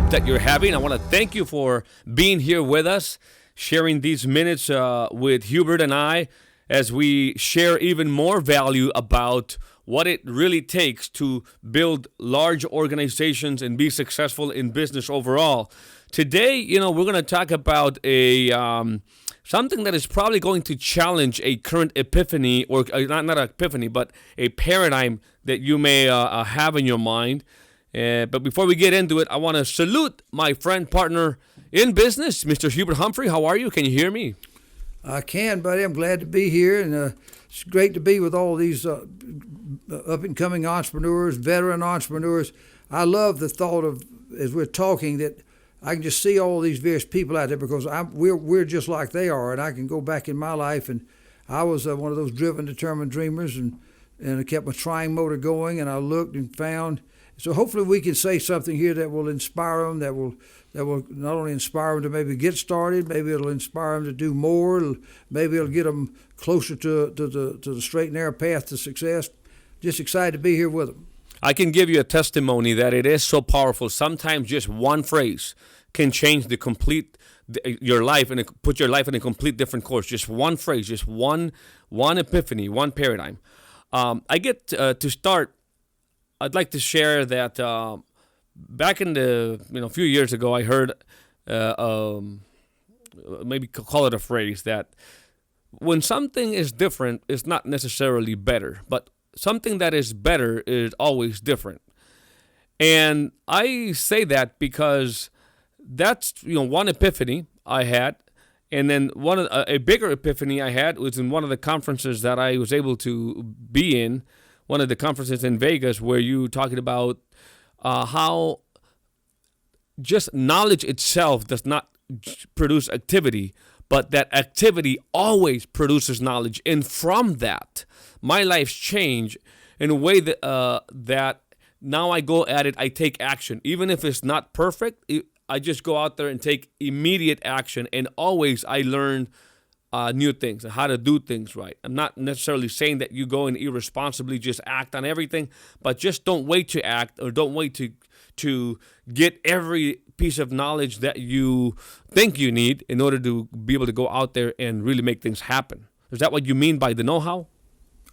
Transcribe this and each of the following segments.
hope that you're having. I want to thank you for being here with us, sharing these minutes with Hubert and I as we share even more value about what it really takes to build large organizations and be successful in business overall. Today, we're going to talk about something that is probably going to challenge a current epiphany, or not epiphany, but a paradigm that you may have in your mind. But before we get into it, I want to salute my friend, partner in business, Mr. Hubert Humphrey. How are you? Can you hear me? I can, buddy. I'm glad to be here, and it's great to be with all these up-and-coming entrepreneurs, veteran entrepreneurs. I love the thought of, as we're talking, that I can just see all these various people out there because we're just like they are, and I can go back in my life, and I was one of those driven, determined dreamers, and I kept my trying motor going, and I looked and found. So hopefully we can say something here that will inspire them, that will not only inspire them to maybe get started, maybe it'll inspire them to do more, maybe it'll get them closer to the straight and narrow path to success. Just excited to be here with them. I can give you a testimony that it is so powerful. Sometimes just one phrase can change your life and put your life in a complete different course. Just one phrase, just one epiphany, one paradigm. I get to start. I'd like to share that back in the a few years ago, I heard maybe call it a phrase that when something is different, it's not necessarily better, but something that is better is always different. And I say that because that's one epiphany I had, and then a bigger epiphany I had was in one of the conferences that I was able to be in. One of the conferences in Vegas where you talking about how just knowledge itself does not produce activity, but that activity always produces knowledge. And from that, my life's changed in a way that now I go at it, I take action. Even if it's not perfect, I just go out there and take immediate action. And always I learn new things and how to do things right. I'm not necessarily saying that you go and irresponsibly just act on everything, but just don't wait to act, or don't wait to get every piece of knowledge that you think you need in order to be able to go out there and really make things happen. Is that what you mean by the know-how?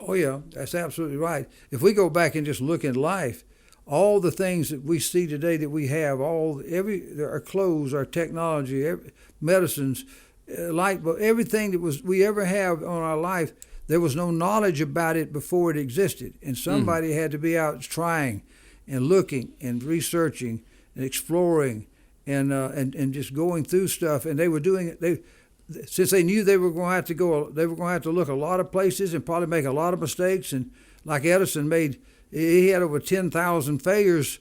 Oh yeah, that's absolutely right. If we go back and just look at life, all the things that we see today that we have, our clothes, our technology, medicines, light bulb, everything that we ever have on our life, there was no knowledge about it before it existed, and somebody had to be out trying and looking and researching and exploring and just going through stuff. And they were doing it. Since they knew they were going to have to go, they were going to have to look a lot of places and probably make a lot of mistakes. And like Edison he had over 10,000 failures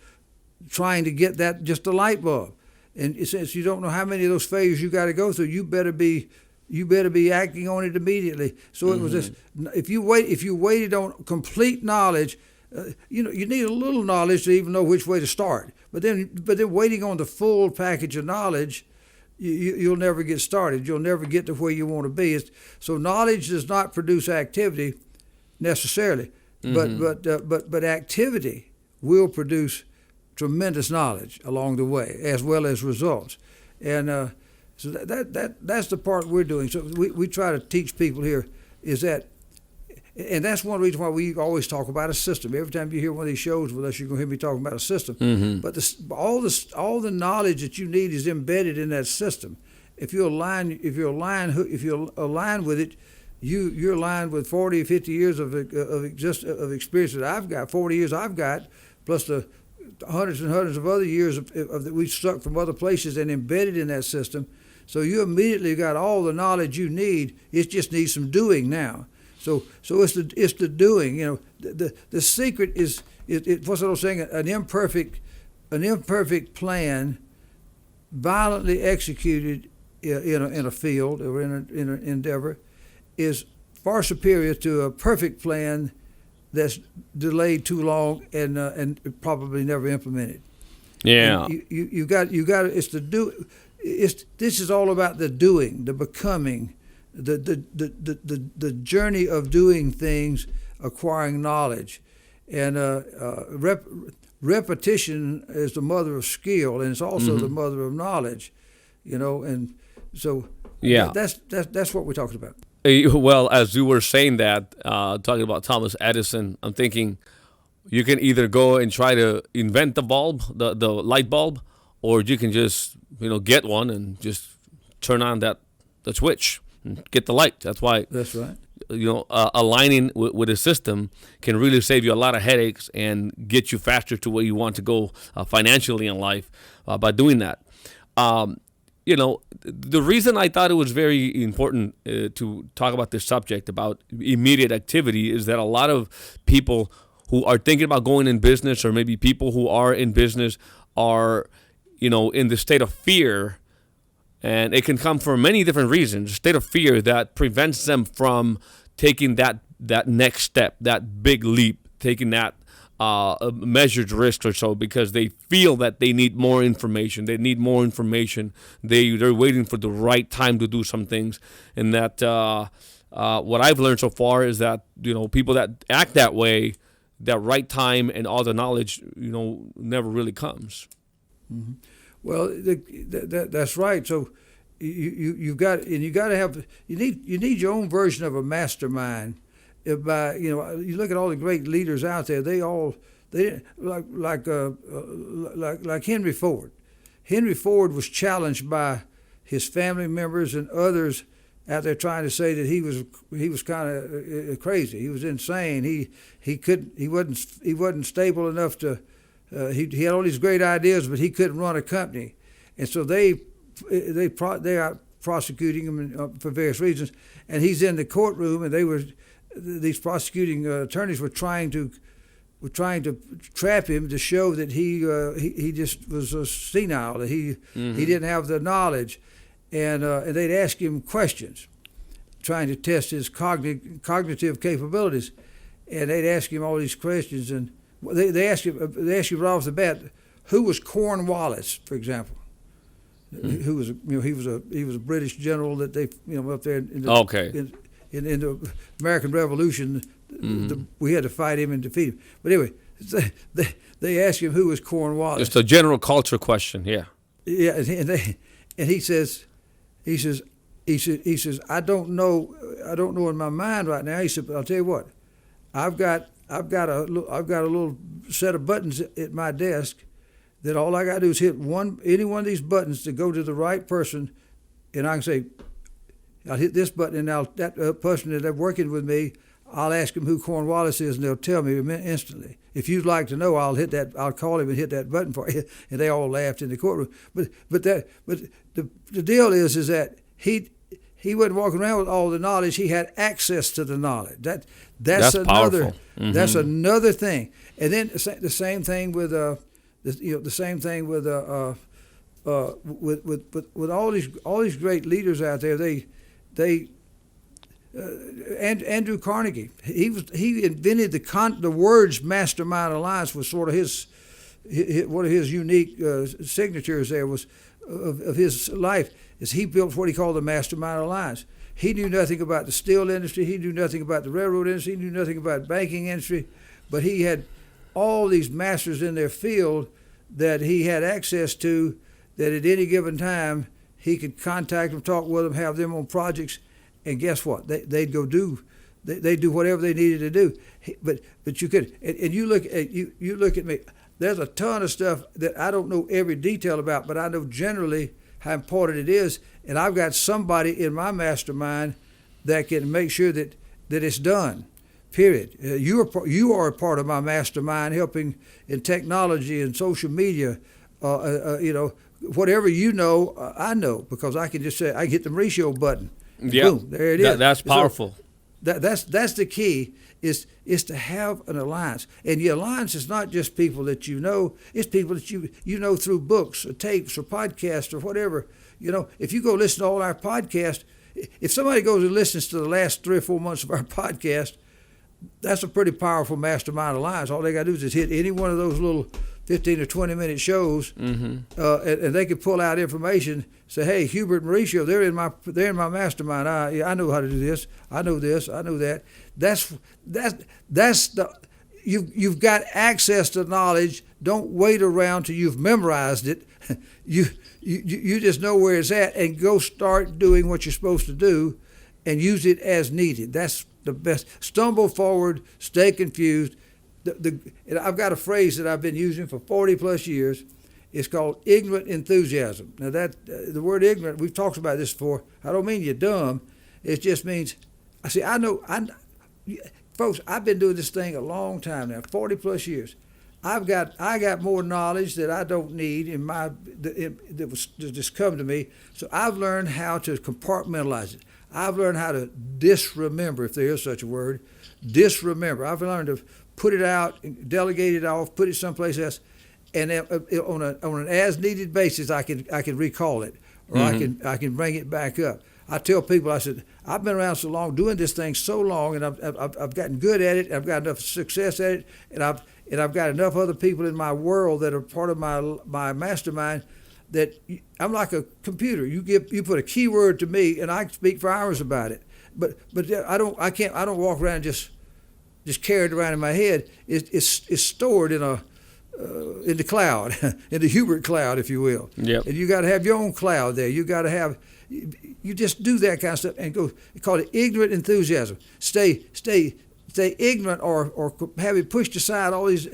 trying to get that just a light bulb. And since you don't know how many of those failures you got to go through, you better be acting on it immediately. So it was this: if you waited on complete knowledge, you need a little knowledge to even know which way to start. But then waiting on the full package of knowledge, you'll never get started. You'll never get to where you want to be. So knowledge does not produce activity necessarily, but activity will produce tremendous knowledge along the way, as well as results. And so that's the part we're doing. So we try to teach people here is that, and that's one reason why we always talk about a system. Every time you hear one of these shows with us, you're going to hear me talking about a system. But all the knowledge that you need is embedded in that system. If you align with it, you're aligned with 40 or 50 years of experience that I've got, 40 years I've got, plus the hundreds and hundreds of other years that we've struck from other places and embedded in that system. So you immediately got all the knowledge you need. It just needs some doing now. So it's the doing. The secret is what's what I was saying. An imperfect plan, violently executed in a field or in an endeavor, is far superior to a perfect plan that's delayed too long and probably never implemented. Yeah. You got it's the do. This is all about the doing, the becoming, the journey of doing things, acquiring knowledge, and repetition is the mother of skill, and it's also the mother of knowledge. And so that's what we're talking about. Well, as you were saying that, talking about Thomas Edison, I'm thinking you can either go and try to invent the bulb, the light bulb, or you can just get one and just turn on the switch and get the light. That's why. That's right. Aligning with a system can really save you a lot of headaches and get you faster to where you want to go financially in life by doing that. The reason I thought it was very important to talk about this subject about immediate activity is that a lot of people who are thinking about going in business, or maybe people who are in business, are in the state of fear. And it can come for many different reasons. A state of fear that prevents them from taking that next step, that big leap, taking that measured risk or so, because they feel that they need more information. They need more information. They're waiting for the right time to do some things. And that what I've learned so far is that people that act that way, that right time and all the knowledge, never really comes. Mm-hmm. Well, that's right. So you need your own version of a mastermind. By you look at all the great leaders out there, they like Henry Ford. Henry Ford was challenged by his family members and others out there trying to say that he was kind of crazy. He was insane. He wasn't stable enough to. He had all these great ideas, but he couldn't run a company, and so they are prosecuting him for various reasons. And he's in the courtroom, and these prosecuting attorneys were trying to trap him to show that he just was senile, that he didn't have the knowledge, and they'd ask him questions, trying to test his cognitive capabilities, and they'd ask him all these questions and. They ask you right off the bat, who was Cornwallis, for example? Who was he was a British general that they up there in the American Revolution. We had to fight him and defeat him. But anyway, they asked him who was Cornwallis. Just a general culture question, yeah. Yeah, and he says, I don't know in my mind right now. He said, but I'll tell you what, I've got a little set of buttons at my desk that all I got to do is hit any one of these buttons to go to the right person, and I can say, I'll hit this button, and that person that they're working with me, I'll ask them who Cornwallis is, and they'll tell me instantly. If you'd like to know, I'll call him and hit that button for you. And they all laughed in the courtroom. But the deal is that he wasn't walking around with all the knowledge. He had access to the knowledge. That's another powerful. Mm-hmm. That's another thing. And then the same thing with with all these great leaders out there. Andrew Carnegie, he invented the words mastermind alliance was sort of his one of his unique signatures there was of his life is he built what he called the mastermind alliance. He knew nothing about the steel industry, he knew nothing about the railroad industry, he knew nothing about the banking industry, but he had all these masters in their field that he had access to, that at any given time he could contact them, talk with them, have them on projects. And guess what? They'd go do whatever they needed to do. But you could, and you look at me. There's a ton of stuff that I don't know every detail about, but I know generally how important it is. And I've got somebody in my mastermind that can make sure that it's done. Period. You are a part of my mastermind, helping in technology and social media. Whatever you know, I know, because I can just say I hit the Mauricio button. Yeah, boom, there it is. That's powerful. So that's the key is to have an alliance, and the alliance is not just people that you know; it's people that you know through books, or tapes, or podcasts, or whatever. If you go listen to all our podcasts, if somebody goes and listens to the last 3 or 4 months of our podcast, that's a pretty powerful mastermind alliance. All they got to do is just hit any one of those little 15 or 20 minute shows, and they can pull out information. Say, hey, Hubert and Mauricio, they're in my mastermind. I know how to do this. I know this. I know that. That's the you've got access to knowledge. Don't wait around till you've memorized it. You just know where it's at and go start doing what you're supposed to do, and use it as needed. That's the best. Stumble forward, stay confused. And I've got a phrase that I've been using for 40 plus years. It's called ignorant enthusiasm. Now the word ignorant, we've talked about this before. I don't mean you're dumb. It just means, folks, I've been doing this thing a long time now, 40 plus years. I got more knowledge that I don't need that was just come to me. So I've learned how to compartmentalize it. I've learned how to disremember, if there is such a word. Disremember. I've learned to put it out, delegate it off, put it someplace else, and on an as needed basis, I can recall it, or I can bring it back up. I tell people, I said, I've been around so long, doing this thing so long, and I've gotten good at it. I've got enough success at it, and I've got enough other people in my world that are part of my mastermind that I'm like a computer. You put a keyword to me, and I can speak for hours about it. But I don't walk around just carry it around in my head. It's stored in the cloud, in the Hubert cloud, if you will. Yep. And you got to have your own cloud there. You got to have. You just do that kind of stuff and go. Call it ignorant enthusiasm. Stay ignorant or have it pushed aside all these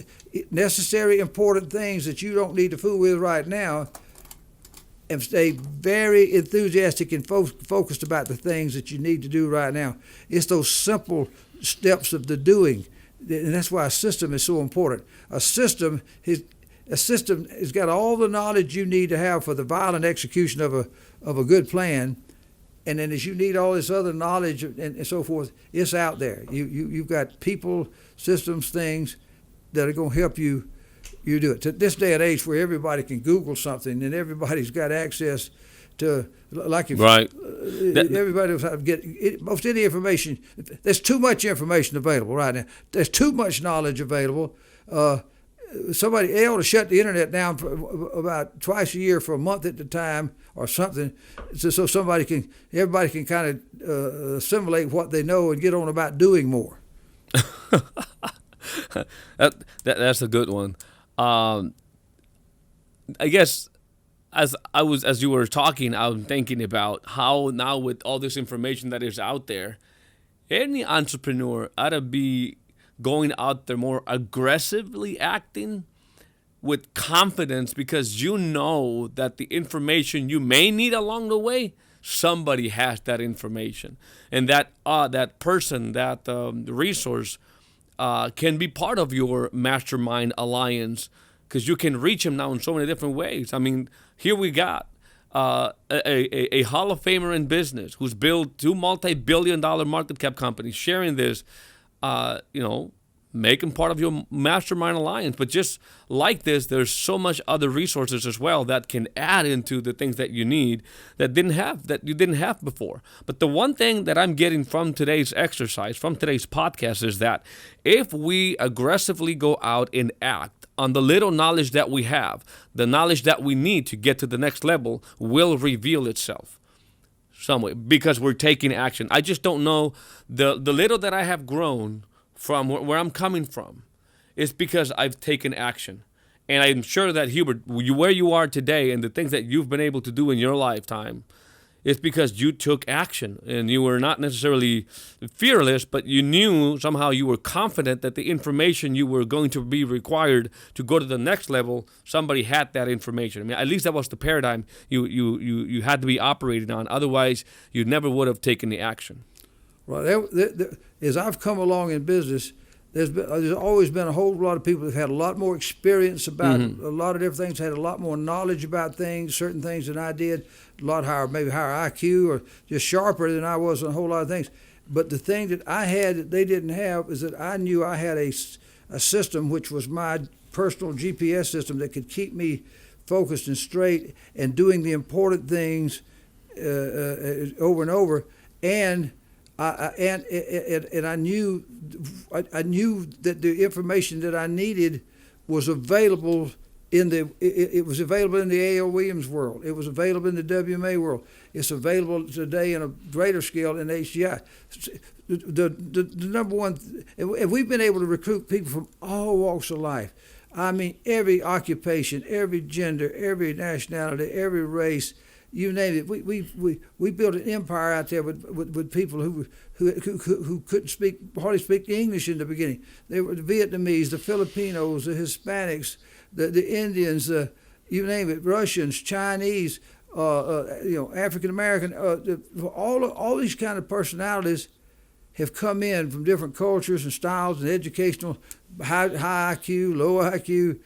necessary, important things that you don't need to fool with right now, and stay very enthusiastic and focused about the things that you need to do right now. It's those simple steps of the doing, and that's why a system is so important. A system has got all the knowledge you need to have for the violent execution of a good plan, and then as you need all this other knowledge and so forth, it's out there. You've got people, systems, things that are going to help you do it. To this day and age, where everybody can Google something and everybody's got access to, like if right. Everybody will get most any information. There's too much information available right now. There's too much knowledge available. Somebody ought to shut the internet down for about twice a year for a month at a time or something, so everybody can kind of assimilate what they know and get on about doing more. That's a good one. I guess as you were talking, I'm thinking about how now with all this information that is out there, any entrepreneur ought to be going out there more aggressively acting with confidence, because you know that the information you may need along the way, somebody has that information, and that person, that resource can be part of your mastermind alliance, because you can reach him now in so many different ways. I mean, here we got a Hall of Famer in business who's built 2 multi-billion-dollar market cap companies, sharing this, make him part of your mastermind alliance. But just like this, there's so much other resources as well that can add into the things that you need that you didn't have before. But the one thing that I'm getting from today's exercise, from today's podcast, is that if we aggressively go out and act on the little knowledge that we have, the knowledge that we need to get to the next level will reveal itself some way, because we're taking action. I just don't know, the little that I have grown from where I'm coming from is because I've taken action. And I'm sure that, Hubert, where you are today and the things that you've been able to do in your lifetime, it's because you took action, and you were not necessarily fearless, but you knew somehow, you were confident that the information you were going to be required to go to the next level, somebody had that information. I mean, at least that was the paradigm you had to be operating on. Otherwise, you never would have taken the action. Well, as I've come along in business, there's always been a whole lot of people that have had a lot more experience about a lot of different things, had a lot more knowledge about things, certain things than I did, a lot higher IQ, or just sharper than I was on a whole lot of things. But the thing that I had that they didn't have is that I knew I had a system which was my personal GPS system that could keep me focused and straight and doing the important things over and over, and I knew that the information that I needed was available it was available in the A.L. Williams world. It was available in the WMA world. It's available today in a greater scale in HGI. The number one, and we've been able to recruit people from all walks of life. I mean, every occupation, every gender, every nationality, every race, you name it. We built an empire out there with people who couldn't hardly speak English in the beginning. They were the Vietnamese, the Filipinos, the Hispanics, the Indians, you name it, Russians, Chinese, African American. All these kind of personalities have come in from different cultures and styles and educational, high IQ, low IQ,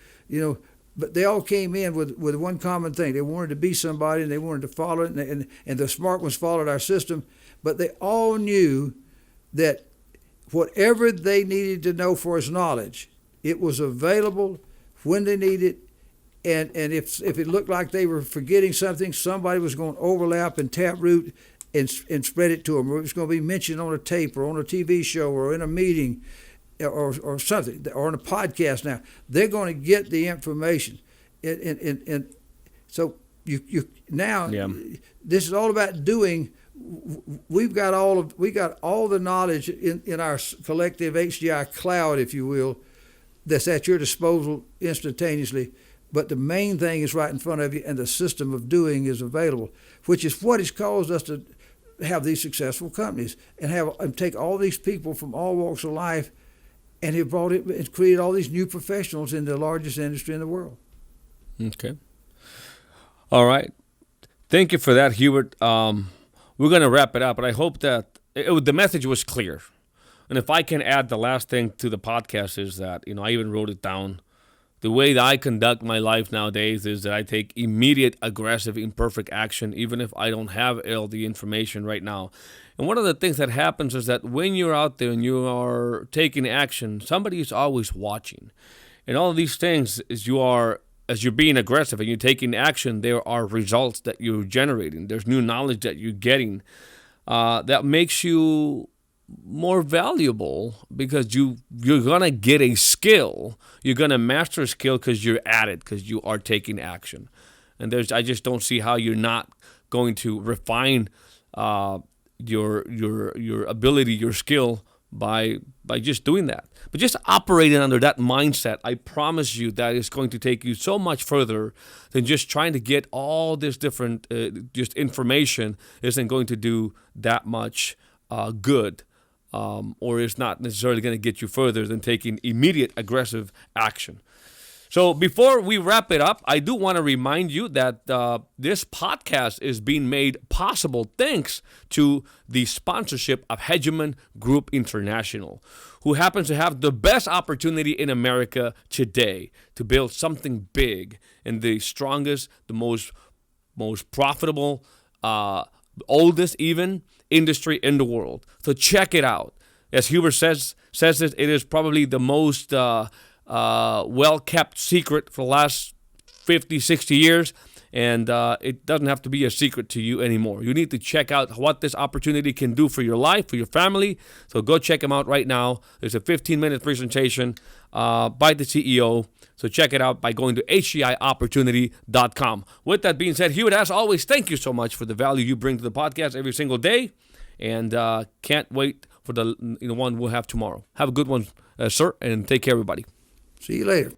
but they all came in with one common thing. They wanted to be somebody, and they wanted to follow it, and the smart ones followed our system. But they all knew that whatever they needed to know for its knowledge, it was available when they needed it. And if it looked like they were forgetting something, somebody was going to overlap and taproot and spread it to them. Or it was going to be mentioned on a tape or on a TV show or in a meeting or something, or on a podcast now. They're going to get the information. And so you now, this is all about doing. We got all the knowledge in our collective HDI cloud, if you will, that's at your disposal instantaneously. But the main thing is right in front of you, and the system of doing is available, which is what has caused us to have these successful companies and take all these people from all walks of life and have brought it and created all these new professionals in the largest industry in the world. Okay. All right. Thank you for that, Hubert. We're going to wrap it up, but I hope that the message was clear. And if I can add the last thing to the podcast is that, I even wrote it down. The way that I conduct my life nowadays is that I take immediate, aggressive, imperfect action, even if I don't have all the information right now. And one of the things that happens is that when you're out there and you are taking action, somebody is always watching. And all of these things, as you're being aggressive and you're taking action, there are results that you're generating. There's new knowledge that you're getting that makes you more valuable because you're going to get a skill. You're going to master a skill because you're at it, because you are taking action. And I just don't see how you're not going to refine your ability, your skill by just doing that. But just operating under that mindset, I promise you that is going to take you so much further than just trying to get all this different just information. Isn't going to do that much good. Or it's not necessarily going to get you further than taking immediate aggressive action. So before we wrap it up, I do want to remind you that this podcast is being made possible thanks to the sponsorship of Hegemon Group International, who happens to have the best opportunity in America today to build something big in the strongest, the most profitable, oldest even industry in the world. So check it out. As Hubert says it is probably the most well-kept secret for the last 50, 60 years, and it doesn't have to be a secret to you anymore. You need to check out what this opportunity can do for your life, for your family. So go check them out right now. There's a 15-minute presentation by the CEO. So check it out by going to hgiopportunity.com. With that being said, Hubert, as always, thank you so much for the value you bring to the podcast every single day, and can't wait for the one we'll have tomorrow. Have a good one, sir, and take care, everybody. See you later.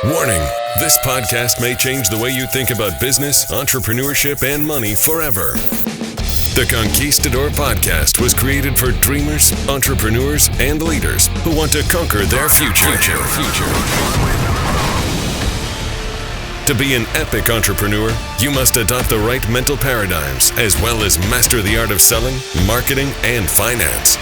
Warning, this podcast may change the way you think about business, entrepreneurship, and money forever. The Conquistador Podcast was created for dreamers, entrepreneurs, and leaders who want to conquer their future. To be an epic entrepreneur, you must adopt the right mental paradigms as well as master the art of selling, marketing, and finance.